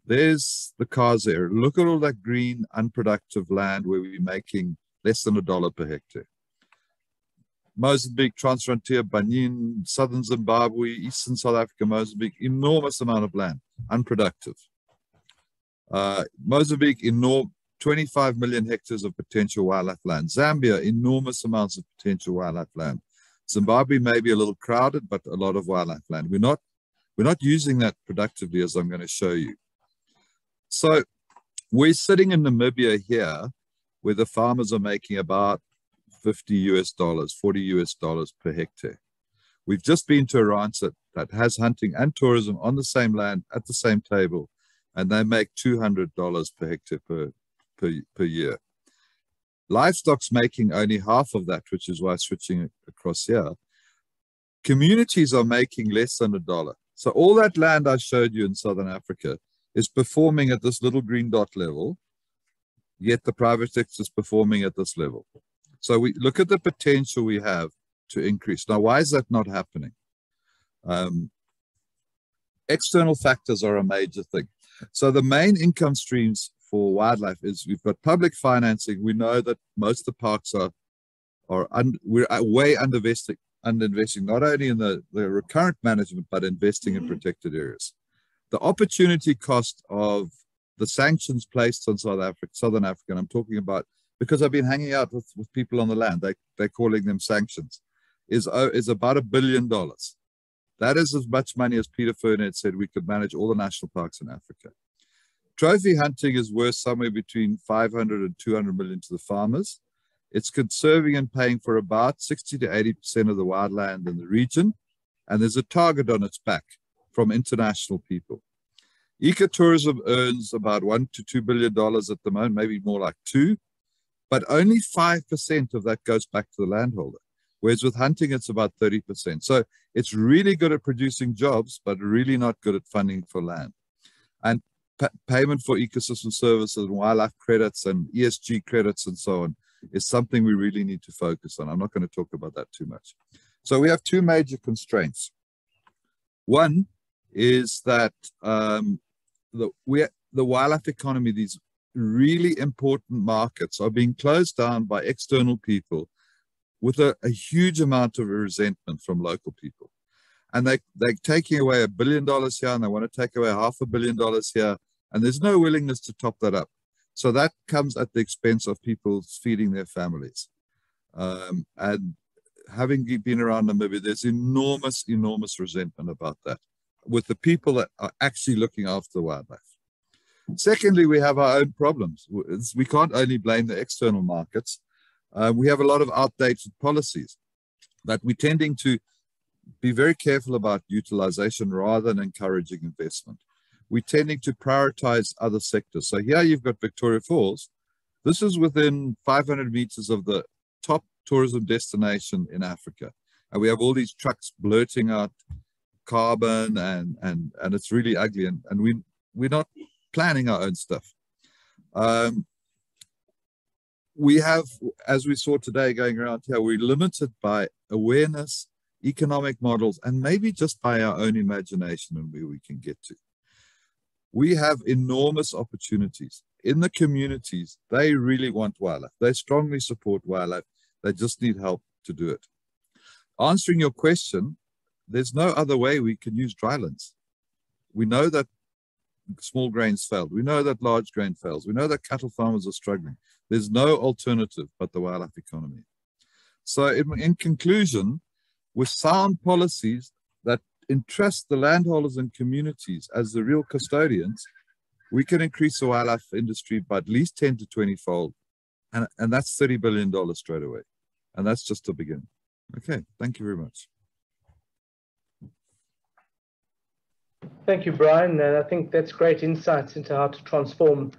There's the cars area. Look at all that green, unproductive land where we're making less than $1 per hectare. Mozambique, Transfrontier, Benin, southern Zimbabwe, eastern South Africa, Mozambique, enormous amount of land, unproductive. Mozambique, 25 million hectares of potential wildlife land. Zambia, enormous amounts of potential wildlife land. Zimbabwe may be a little crowded, but a lot of wildlife land. We're not using that productively, as I'm going to show you. So we're sitting in Namibia here, where the farmers are making about $40 per hectare. We've just been to a ranch that has hunting and tourism on the same land at the same table, and they make $200 per hectare per year. Livestock's making only half of that, which is why switching across here. Communities are making less than $1. So all that land I showed you in Southern Africa is performing at this little green dot level, yet the private sector is performing at this level. So we look at the potential we have to increase. Now, why is that not happening? External factors are a major thing. So the main income streams for wildlife is we've got public financing. We know that most of the parks we're way underinvesting not only in the recurrent management, but investing in protected areas. The opportunity cost of the sanctions placed on Southern Africa, and I'm talking about because I've been hanging out with people on the land, they're calling them sanctions, is about $1 billion. That is as much money as Peter Fernand said we could manage all the national parks in Africa. Trophy hunting is worth somewhere between 500 and 200 million to the farmers. It's conserving and paying for about 60 to 80% of the wildland in the region. And there's a target on its back from international people. Ecotourism earns about $1 to $2 billion at the moment, maybe more like 2, but only 5% of that goes back to the landholder. Whereas with hunting, it's about 30%. So it's really good at producing jobs, but really not good at funding for land. And payment for ecosystem services and wildlife credits and ESG credits and so on is something we really need to focus on. I'm not going to talk about that too much. So we have 2 major constraints. One is that the wildlife economy, these really important markets, are being closed down by external people with a huge amount of resentment from local people. And they're taking away $1 billion here, and they want to take away $500 million here, and there's no willingness to top that up. So that comes at the expense of people feeding their families. And having been around Namibia, there's enormous resentment about that with the people that are actually looking after the wildlife. Secondly, we have our own problems. We can't only blame the external markets. We have a lot of outdated policies that we're tending to be very careful about utilization rather than encouraging investment. We're tending to prioritize other sectors. So here you've got Victoria Falls. This is within 500 meters of the top tourism destination in Africa. And we have all these trucks blurting out carbon and it's really ugly. And we're not planning our own stuff. We have, as we saw today going around here, we're limited by awareness, economic models, and maybe just by our own imagination and where we can get to. We have enormous opportunities. In the communities, they really want wildlife. They strongly support wildlife. They just need help to do it. Answering your question, there's no other way we can use drylands. We know that small grains failed. We know that large grain fails. We know that cattle farmers are struggling. There's no alternative but the wildlife economy. So in conclusion, with sound policies that entrust the landholders and communities as the real custodians, we can increase the wildlife industry by at least 10 to 20-fold. And that's $30 billion straight away. And that's just the beginning. Okay, thank you very much. Thank you, Brian. And I think that's great insights into how to transform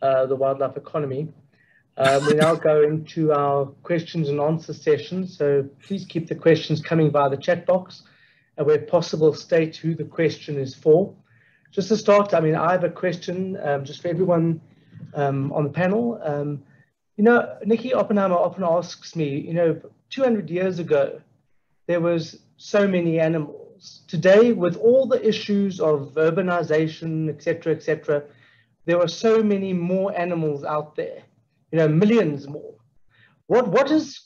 the wildlife economy. We now go into our questions and answer session. So please keep the questions coming via the chat box. And where possible, state who the question is for. Just to start, I have a question just for everyone on the panel. Nikki Oppenheimer often asks me, 200 years ago, there was so many animals. Today, with all the issues of urbanization, et cetera, there are so many more animals out there, millions more. What has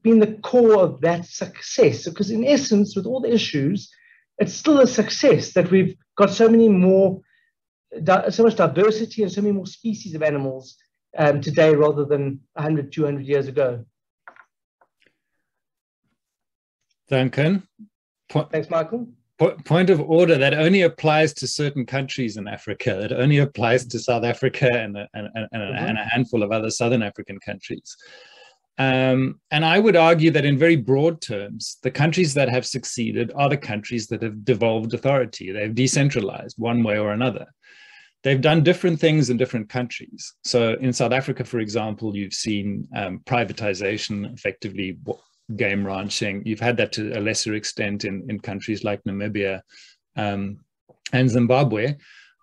been the core of that success? Because in essence, with all the issues, it's still a success that we've got so much diversity and so many more species of animals today rather than 100, 200 years ago. Duncan. Thanks, Michael. Point of order, that only applies to certain countries in Africa. That only applies to South Africa and a handful of other Southern African countries. And I would argue that in very broad terms, the countries that have succeeded are the countries that have devolved authority. They've decentralized one way or another. They've done different things in different countries. So in South Africa, for example, you've seen privatization, effectively game ranching. You've had that to a lesser extent in countries like Namibia and Zimbabwe.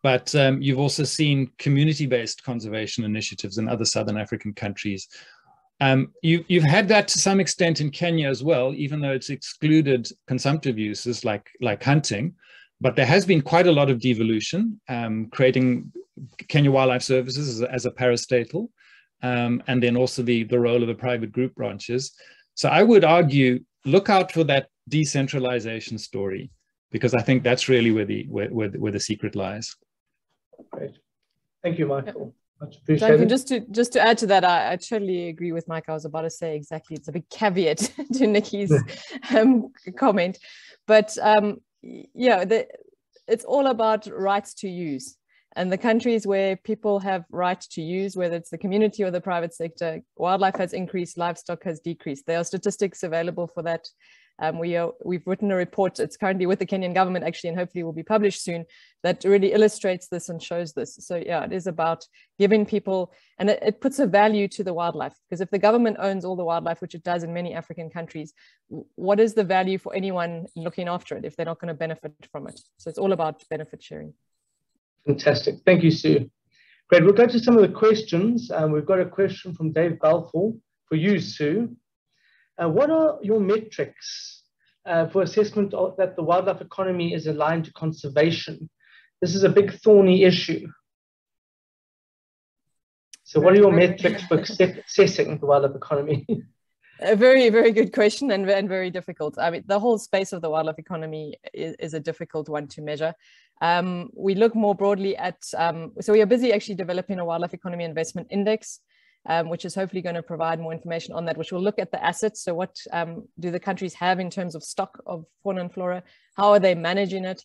But you've also seen community-based conservation initiatives in other Southern African countries. You've had that to some extent in Kenya as well, even though it's excluded consumptive uses like hunting. But there has been quite a lot of devolution, creating Kenya Wildlife Services as a parastatal, and then also the role of the private group ranches. So I would argue, look out for that decentralization story, because I think that's really where the secret lies. Great. Thank you, Michael. Much appreciated. Duncan, just to add to that, I totally agree with Mike. I was about to say exactly, it's a big caveat to Nikki's comment. But it's all about rights to use. And the countries where people have right to use, whether it's the community or the private sector, wildlife has increased, livestock has decreased. There are statistics available for that. We've written a report, it's currently with the Kenyan government actually, and hopefully will be published soon, that really illustrates this and shows this. So yeah, it is about giving people, and it puts a value to the wildlife, because if the government owns all the wildlife, which it does in many African countries, what is the value for anyone looking after it if they're not going to benefit from it? So it's all about benefit sharing. Fantastic. Thank you, Sue. Great. We'll go to some of the questions. We've got a question from Dave Balfour for you, Sue. What are your metrics for assessment that the wildlife economy is aligned to conservation? This is a big thorny issue. So what are your metrics for assessing the wildlife economy? A very, very good question, and very difficult. I mean, the whole space of the wildlife economy is a difficult one to measure. We look more broadly at, so we are busy actually developing a wildlife economy investment index, which is hopefully going to provide more information on that, which will look at the assets. So what do the countries have in terms of stock of fauna and flora? How are they managing it?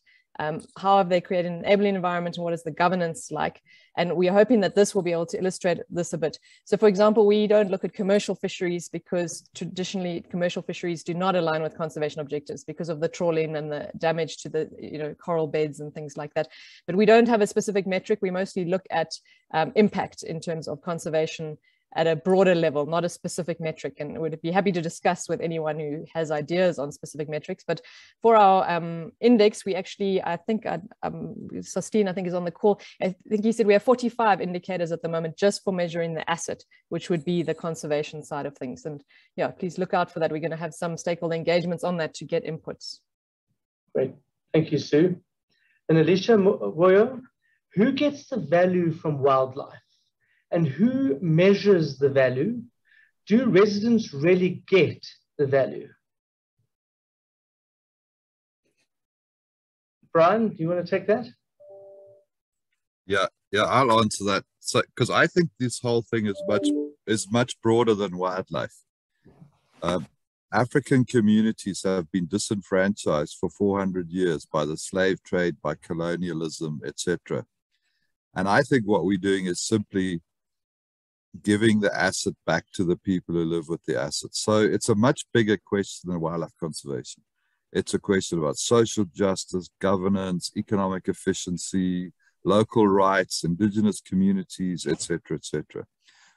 How have they created an enabling environment, and what is the governance like? And we are hoping that this will be able to illustrate this a bit. So for example, we don't look at commercial fisheries because traditionally commercial fisheries do not align with conservation objectives because of the trawling and the damage to the coral beds and things like that. But we don't have a specific metric. We mostly look at impact in terms of conservation at a broader level, not a specific metric, and would be happy to discuss with anyone who has ideas on specific metrics. But for our index, we actually, I think, Sostine, I think, is on the call. I think he said we have 45 indicators at the moment just for measuring the asset, which would be the conservation side of things. And yeah, please look out for that. We're going to have some stakeholder engagements on that to get inputs. Great. Thank you, Sue. And Alicia Moyo, who gets the value from wildlife? And who measures the value? Do residents really get the value? Brian, do you want to take that? Yeah, I'll answer that. So, because I think this whole thing is much broader than wildlife. African communities have been disenfranchised for 400 years by the slave trade, by colonialism, etc. And I think what we're doing is simply giving the asset back to the people who live with the asset. So it's a much bigger question than wildlife conservation. It's a question about social justice, governance, economic efficiency, local rights, indigenous communities, etc., etc.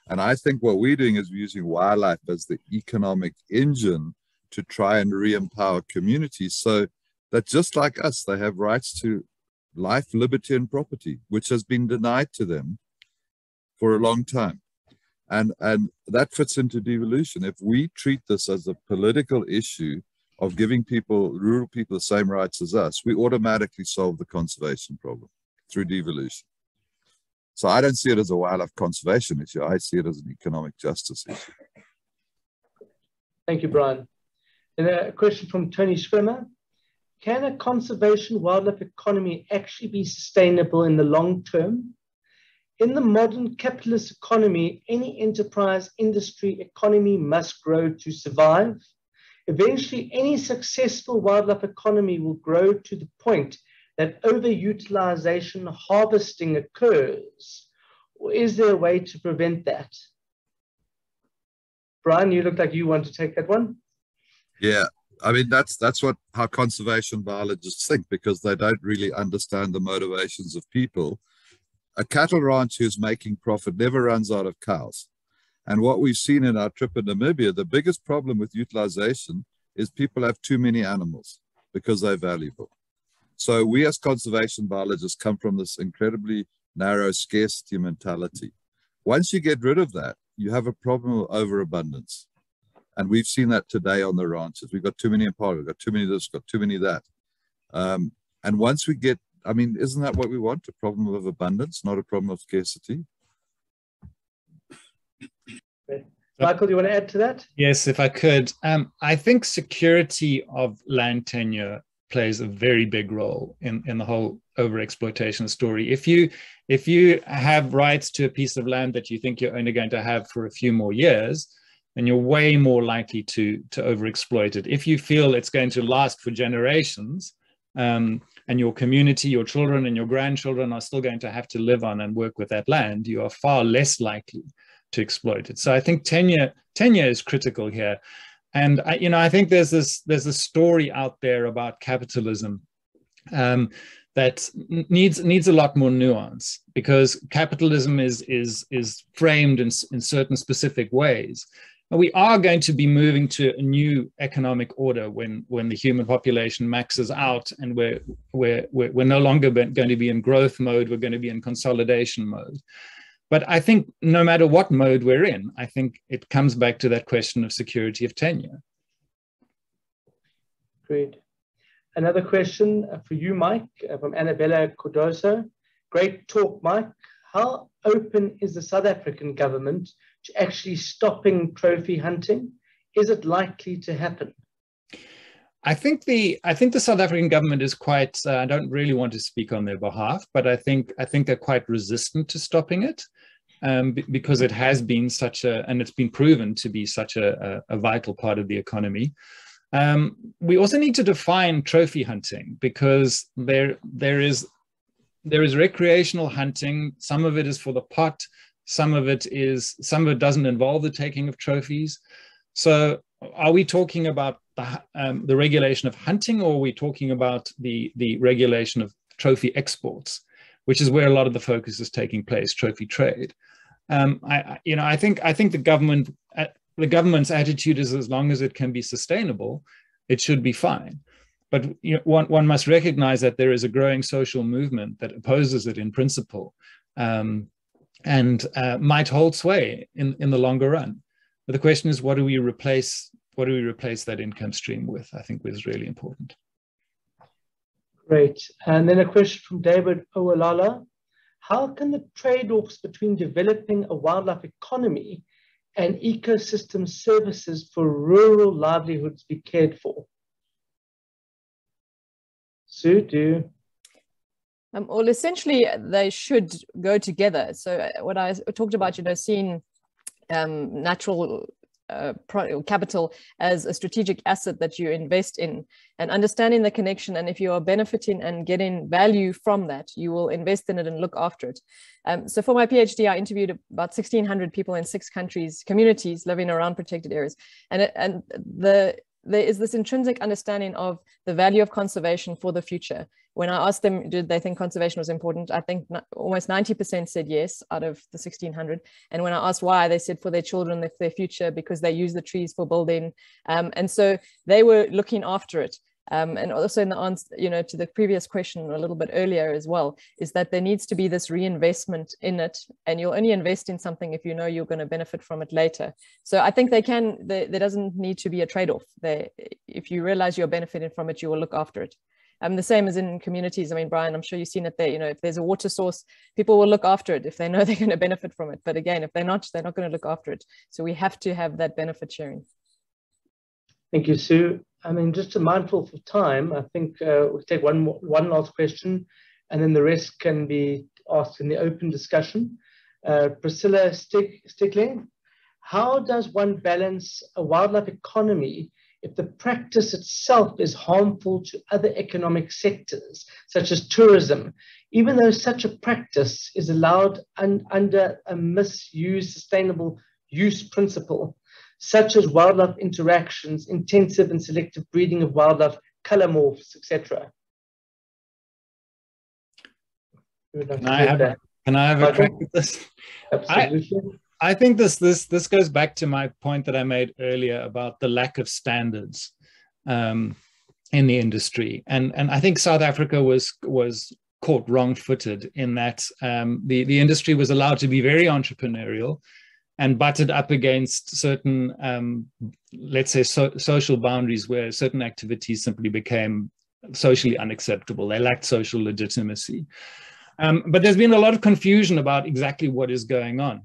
And I think what we're doing is we're using wildlife as the economic engine to try and re-empower communities so that just like us, they have rights to life, liberty, and property, which has been denied to them for a long time. And that fits into devolution. If we treat this as a political issue of giving people, rural people, the same rights as us, we automatically solve the conservation problem through devolution. So I don't see it as a wildlife conservation issue. I see it as an economic justice issue. Thank you, Brian. And a question from Tony Schwimmer. Can a conservation wildlife economy actually be sustainable in the long term? In the modern capitalist economy, any enterprise, industry, economy must grow to survive. Eventually, any successful wildlife economy will grow to the point that overutilization, harvesting occurs. Or is there a way to prevent that? Brian, you look like you want to take that one. Yeah, I mean, that's how conservation biologists think, because they don't really understand the motivations of people. A cattle ranch who's making profit never runs out of cows. And what we've seen in our trip in Namibia, the biggest problem with utilization is people have too many animals because they're valuable. So we as conservation biologists come from this incredibly narrow scarcity mentality. Once you get rid of that, you have a problem of overabundance. And we've seen that today on the ranches. We've got too many impala, we've got too many this, got too many that. And once we get, I mean, isn't that what we want? A problem of abundance, not a problem of scarcity. Michael, do you want to add to that? Yes, if I could. I think security of land tenure plays a very big role in the whole overexploitation story. If you have rights to a piece of land that you think you're only going to have for a few more years, then you're way more likely to overexploit it. If you feel it's going to last for generations, and your community, your children and your grandchildren are still going to have to live on and work with that land, you are far less likely to exploit it. So I think tenure is critical here. And I think there's a story out there about capitalism that needs a lot more nuance, because capitalism is framed in certain specific ways. And we are going to be moving to a new economic order when the human population maxes out, and we're no longer going to be in growth mode. We're going to be in consolidation mode. But I think no matter what mode we're in, I think it comes back to that question of security of tenure. Great. Another question for you, Mike, from Annabella Cordoso. Great talk, Mike. How open is the South African government to actually stopping trophy hunting? Is it likely to happen? I think the South African government is quite, I don't really want to speak on their behalf, but I think they're quite resistant to stopping it, because it has been and it's been proven to be such a vital part of the economy. We also need to define trophy hunting, because there is recreational hunting. Some of it is for the pot. Some of it doesn't involve the taking of trophies. So are we talking about the regulation of hunting, or are we talking about the regulation of trophy exports, which is where a lot of the focus is taking place, trophy trade? I think the government's attitude is, as long as it can be sustainable, it should be fine. But one must recognize that there is a growing social movement that opposes it in principle, and might hold sway in the longer run. But the question is, what do we replace that income stream with? I think was really important. Great. And then a question from David Owalala. How can the trade-offs between developing a wildlife economy and ecosystem services for rural livelihoods be cared for? Sue, do you? Well, essentially, they should go together. So what I talked about, seeing natural capital as a strategic asset that you invest in, and understanding the connection. And if you are benefiting and getting value from that, you will invest in it and look after it. So for my PhD, I interviewed about 1,600 people in 6 countries, communities living around protected areas. And there is this intrinsic understanding of the value of conservation for the future. When I asked them, did they think conservation was important? I think almost 90% said yes out of the 1,600. And when I asked why, they said for their children, for their future, because they use the trees for building. And so they were looking after it. And also in the answer, to the previous question a little bit earlier as well, is that there needs to be this reinvestment in it, and you'll only invest in something if you know you're going to benefit from it later. So I think there doesn't need to be a trade-off. If you realize you're benefiting from it, you will look after it. The same as in communities. I mean, Brian, I'm sure you've seen it there. If there's a water source, people will look after it if they know they're going to benefit from it. But again, if they're not going to look after it. So we have to have that benefit sharing. Thank you, Sue. I mean, just mindful of time, I think we'll take one last question, and then the rest can be asked in the open discussion. Priscilla Stickling, how does one balance a wildlife economy if the practice itself is harmful to other economic sectors, such as tourism, even though such a practice is allowed under a misuse sustainable use principle, such as wildlife interactions, intensive and selective breeding of wildlife, color morphs, etc.? Can I have a crack at this? Absolutely. I think this goes back to my point that I made earlier about the lack of standards in the industry, and I think South Africa was caught wrong-footed in that the industry was allowed to be very entrepreneurial and butted up against certain, let's say, social boundaries where certain activities simply became socially unacceptable. They lacked social legitimacy. But there's been a lot of confusion about exactly what is going on.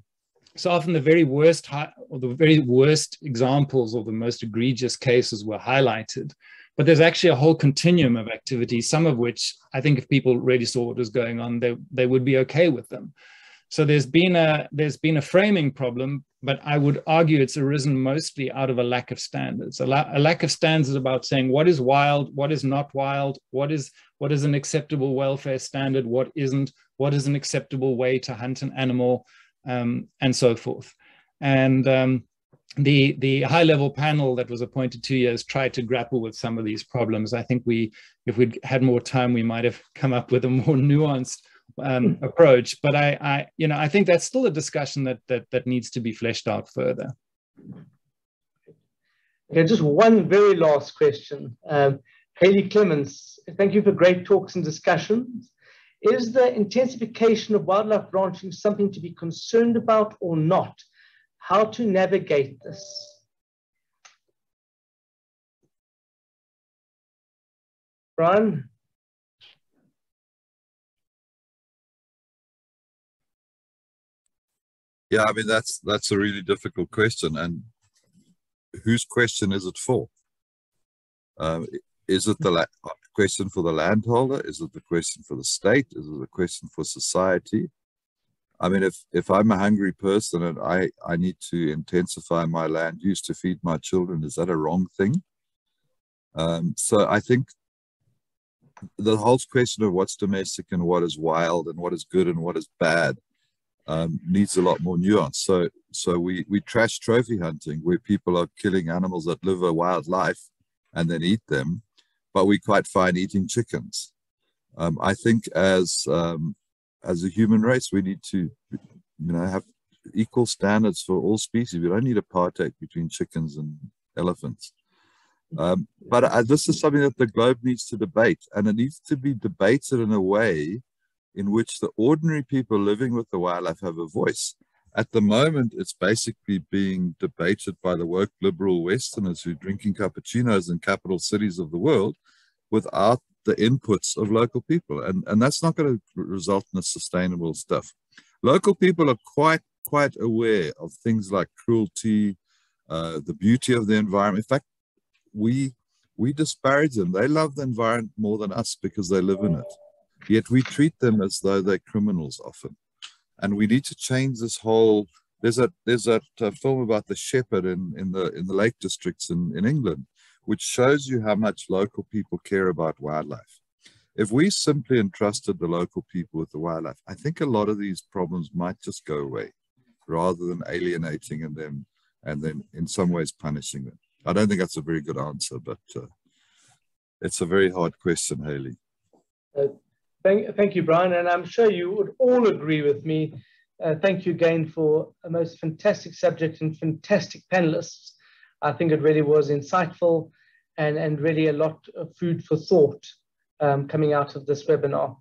So often the very worst examples or the most egregious cases were highlighted, but there's actually a whole continuum of activities, some of which I think if people really saw what was going on, they would be okay with them. So there's been a framing problem, but I would argue it's arisen mostly out of a lack of standards. A lack of standards about saying what is wild, what is not wild, what is an acceptable welfare standard, what isn't, what is an acceptable way to hunt an animal, and so forth. And the high-level panel that was appointed 2 years tried to grapple with some of these problems. I think if we'd had more time, we might have come up with a more nuanced approach. But I think that's still a discussion that needs to be fleshed out further. Okay, just one very last question. Haley Clements, thank you for great talks and discussions. Is the intensification of wildlife ranching something to be concerned about or not? How to navigate this? Brian? Yeah, I mean, that's a really difficult question. And whose question is it for? Is it the question for the landholder? Is it the question for the state? Is it the question for society? I mean, if I'm a hungry person and I need to intensify my land use to feed my children, is that a wrong thing? So I think the whole question of what's domestic and what is wild and what is good and what is bad needs a lot more nuance. So we trash trophy hunting, where people are killing animals that live a wild life and then eat them, but we're quite fine eating chickens. I think as a human race, we need to, have equal standards for all species. We don't need apartheid between chickens and elephants. But this is something that the globe needs to debate, and it needs to be debated in a way in which the ordinary people living with the wildlife have a voice. At the moment, it's basically being debated by the woke liberal Westerners who are drinking cappuccinos in capital cities of the world without the inputs of local people. And that's not going to result in a sustainable stuff. Local people are quite aware of things like cruelty, the beauty of the environment. In fact, we disparage them. They love the environment more than us because they live in it. Yet we treat them as though they're criminals often. And we need to change this whole. There's that film about the shepherd in the Lake Districts in England, which shows you how much local people care about wildlife. If we simply entrusted the local people with the wildlife, I think a lot of these problems might just go away, rather than alienating them and then in some ways punishing them. I don't think that's a very good answer, but it's a very hard question, Haley. Thank you, Brian, and I'm sure you would all agree with me. Thank you again for a most fantastic subject and fantastic panelists. I think it really was insightful and really a lot of food for thought coming out of this webinar.